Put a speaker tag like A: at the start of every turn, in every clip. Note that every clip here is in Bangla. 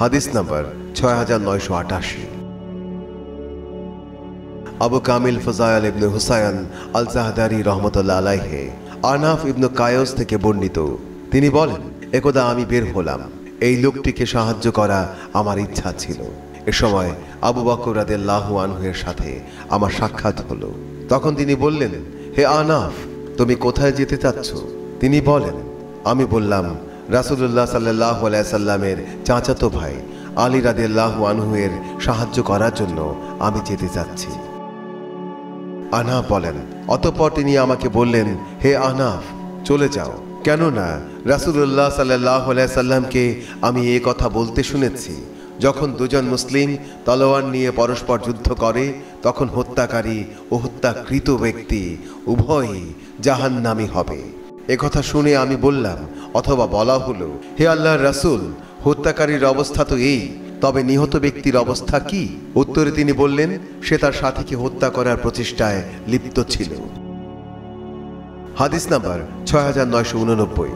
A: হাদিস নাম্বার ৬৯৮৮। আবু কামিল ফজাইল ইবনে হুসাইন আল জাহদারি রহমতুল্লাহ আলাইহি আনাফ ইবনে কায়স থেকে বর্ণিত, তিনি বলেন, একদা আমি বের হলাম, এই লোকটিকে সাহায্য করা আমার ইচ্ছা ছিল। এ সময় আবু বকর রাদিয়াল্লাহু আনহু এর সাথে আমার সাক্ষাৎ হলো। তখন তিনি বললেন, হে আনাফ, তুমি কোথায় যেতে চাচ্ছ? তিনি বলেন, আমি বললাম, রাসূলুল্লাহ সাল্লাল্লাহু আলাইহি সাল্লামের চাচাতো ভাই আলী রাদিয়াল্লাহু আনহু এর সাহায্য করার জন্য আমি যেতে চাচ্ছি। আনাফ বলেন, অতঃপর তিনি আমাকে বললেন, হে আনাফ, চলে যাও, কেননা রাসূলুল্লাহ সাল্লাল্লাহু আলাইহি সাল্লামকে আমি এই কথা বলতে শুনেছি, যখন দুজন মুসলিম তলোয়ার নিয়ে পরস্পর যুদ্ধ করে তখন হত্যাকারী ও হত্যাকৃত ব্যক্তি উভয়ই জাহান্নামী হবে। একথা শুনে আমি বললাম, অথবা বলা হলো, হে আল্লাহর রাসূল, হত্যাকারীর অবস্থা তো এই, তবে নিহত ব্যক্তির অবস্থা কি? উত্তরে তিনি বললেন, সে তার সাথীকে হত্যা করার প্রচেষ্টায় লিপ্ত ছিল। হাদিস নাম্বার ৬৯৮৯।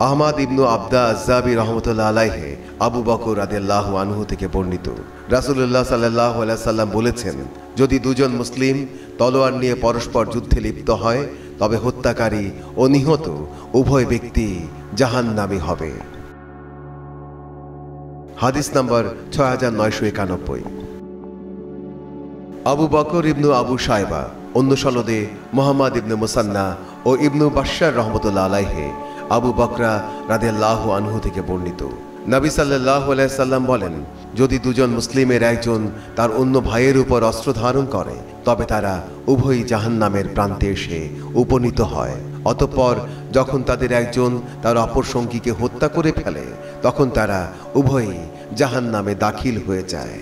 A: আহমাদ ইবনু আবদা আযযাবি রহমতুল্লাহ আলাইহি আবু বকর রাদিয়াল্লাহু আনহু থেকে বর্ণিত, রাসূলুল্লাহ সাল্লাল্লাহু আলাইহি সাল্লাম বলেছেন, যদি দুজন মুসলিম তলোয়ার নিয়ে পরস্পর যুদ্ধে লিপ্ত হয় তবে হত্যাকারী ও নিহত উভয় ব্যক্তি জাহান্নামী হবে। হাদিস নাম্বার ৬৯৯১। আবু বকর ইবনু আবু শায়বা, অন্য সনদে মুহাম্মদ ইবনে মুসান্না ও ইবনু বাশশার রহমতুল্লাহ আলাইহি আবু বকরা রাদিয়াল্লাহু আনহু থেকে বর্ণিত, নবী সাল্লাল্লাহু আলাইহি সাল্লাম বলেন, যদি দুজন মুসলিমের একজন তার অন্য ভাইয়ের উপর অস্ত্র ধারণ করে তবে তারা উভয়ই জাহান্নামের প্রান্তে এসে উপনীত হয়। অতঃপর যখন তাদের একজন তার অপর সঙ্গীকে হত্যা করে ফেলে তখন তারা উভয়ই জাহান্নামে দাখিল হয়ে যায়।